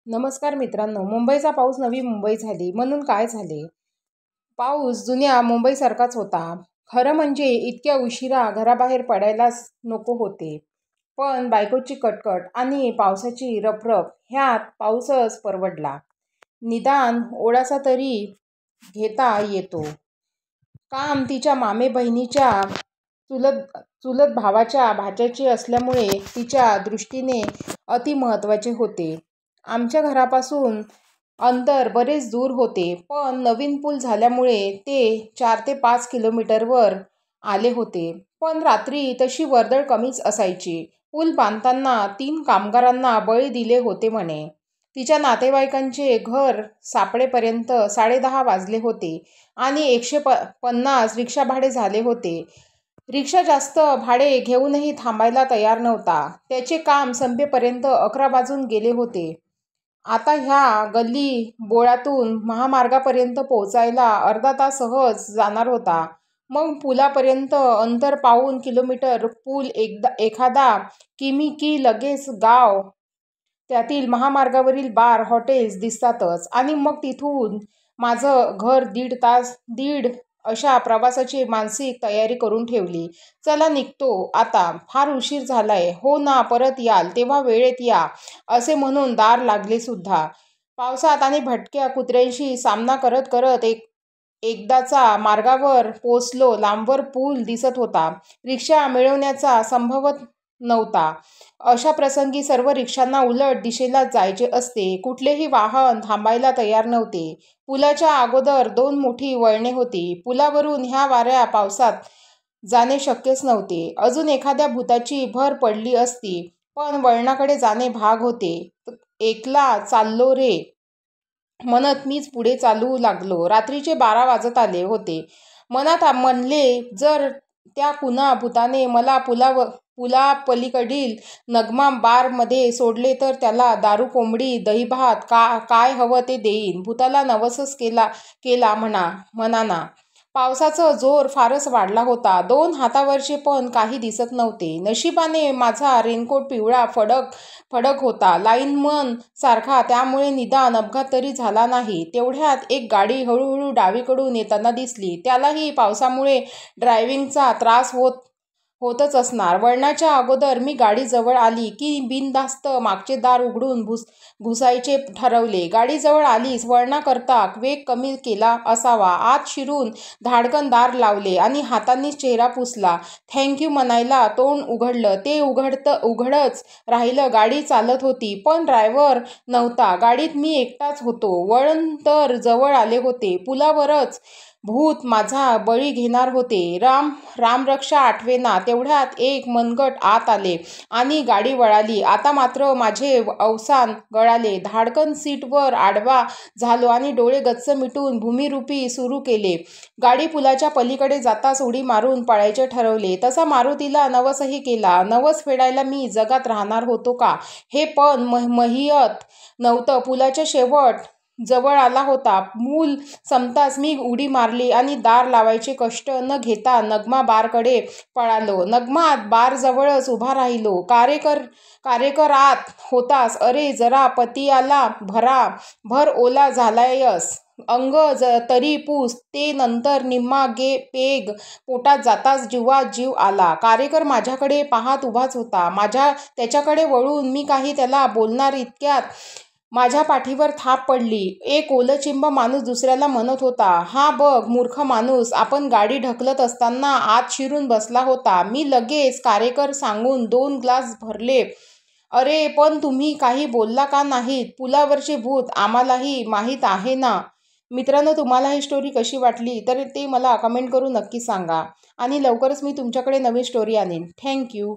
नमस्कार मित्रांनो. मुंबईचा पाऊस नवी मुंबई झाली म्हणून काय झाले? पाऊस जुन्या मुंबईसारखाच होता. खरं म्हणजे इतक्या उशिरा घराबाहेर पडायलाच नको होते. पण बायकोची कटकट आणि पावसाची रपरप ह्यात पाऊसच परवडला. निदान ओढासा तरी घेता येतो. काम तिच्या मामे बहिणीच्या चुलत चुलत भावाच्या भाच्याचे असल्यामुळे तिच्या दृष्टीने अतिमहत्त्वाचे होते. आमच्या घरापासून अंतर बरेच दूर होते, पण नवीन पूल झाल्यामुळे ते 4 ते 5 किलोमीटरवर आले होते. पण रात्री तशी वर्दळ कमीच असायची. पूल बांधताना 3 कामगारांना बळी दिले होते म्हणे. तिच्या नातेवाईकांचे घर सापडेपर्यंत 10:30 वाजले होते आणि 150 रिक्षा भाडे झाले होते. रिक्षा जास्त भाडे घेऊनही थांबायला तयार नव्हता. त्याचे काम संपेपर्यंत 11 वाजून गेले होते. आता ह्या गल्ली बोळातून महामार्गापर्यंत पोहोचायला अर्धा तास सहज जाणार होता. मग पुलापर्यंत अंतर पाऊण किलोमीटर, पूल एखादा किमी की लगेच गाव, त्यातील महामार्गावरील बार, हॉटेल्स दिसतातच. आणि मग तिथून माझं घर 1.5 तास, अशा प्रवासाची मानसिक तयारी करून ठेवली. चला निघतो आता, फार उशीर झालाय. हो ना, परत याल तेव्हा वेळेत या, असे म्हणून दार लागले सुद्धा. पावसात आणि भटक्या कुत्र्यांशी सामना करत करत एकदाचा मार्गावर पोचलो. लांबवर पूल दिसत होता. रिक्षा मिळवण्याचा संभवत नव्हता. अशा प्रसंगी सर्व रिक्षांना उलट दिशेला जायचे असते. कुठलेही वाहन थांबायला तयार नव्हते. पुलाच्या अगोदर 2 मोठी वळणे होती. पुलावरून ह्या वाऱ्या पावसात जाणे शक्यच नव्हते. अजून एखाद्या भुताची भर पडली असती, पण वळणाकडे जाणे भाग होते. एकला चाललो रे म्हणत मीच पुढे चालू लागलो. रात्रीचे 12 वाजत आले होते. मनात म्हणले, जर त्या कुणा भुताने मला पुलापलीकडील नगमा बारमध्ये सोडले तर त्याला दारू, कोंबडी, दहीभात काय हवं ते देईन. भुताला नवसच केला म्हणाना. पावसाचा जोर फारच वाढला होता. 2 हातावरचे पण काही दिसत नव्हते. नशिबाने माझा रेनकोट पिवळा फडक होता, लाईनमन सारखा, त्यामुळे निदान अपघात तरी झाला नाही. तेवढ्यात एक गाडी हळूहळू डावीकडून येताना दिसली. त्यालाही पावसामुळे ड्रायव्हिंगचा त्रास होतच असणार. वळणाच्या अगोदर मी गाडी जवळ आली की बिनधास्त मागचे दार उघडून घुसायचे ठरवले. गाडी जवळ आलीच वळणाकरता वेग कमी केला असावा. आत शिरून धाडकन दार लावले आणि हातांनीच चेहरा पुसला. थँक्यू म्हणायला तोंड उघडलं. ते उघडच राहिलं. गाडी चालत होती, पण ड्रायव्हर नव्हता. गाडीत मी एकटाच होतो. वळण तर जवळ आले होते. पुलावरच भूत माझा बळी घेणार होते. रामरक्षा आठवेना. तेवढ्यात एक मनगट आत आले आणि गाडी वळाली. आता मात्र माझे अवसान गळाले. धाडकन सीटवर आडवा झालो आणि डोळे गच्च मिटून भूमिरूपी सुरू केले. गाडी पुलाच्या पलीकडे जाताच उडी मारून पळायचे ठरवले. तसा मारुतीला नवसही केला. नवस फेडायला मी जगात राहणार होतो का, हे पण महियत नव्हतं. पुलाचा शेवट जवळ आला होता. पूल संपताच मी उडी मारली आणि दार लावायचे कष्ट न घेता नगमा बारकडे पळालो. नगमा बारजवळच उभा राहिलो. कारेकर आत होतास? अरे जरा पतियाला भर ओला झालायस, अंग तरी पुस. ते नंतर निम्मा पेग पोटात जाताच जीवात जीव आला. कारेकर माझ्याकडे पाहत उभाच होता. त्याच्याकडे वळून मी काही त्याला बोलणार इतक्यात माझ्या पाठीवर थाप पडली. एक ओलचिंब माणूस दुसऱ्याला म्हणत होता, हा बघ मूर्ख माणूस. आपण गाडी ढकलत असताना आत शिरून बसला होता. मी लगेच कारेकर सांगून 2 ग्लास भरले. अरे पण तुम्ही काही बोलला का नाहीत? पुलावरचे भूत आम्हालाही माहीत आहे ना. मित्रांनो, तुम्हाला ही स्टोरी कशी वाटली तर ते मला कमेंट करून नक्की सांगा. आणि लवकरच मी तुमच्याकडे नवीन स्टोरी आणीन. थँक्यू.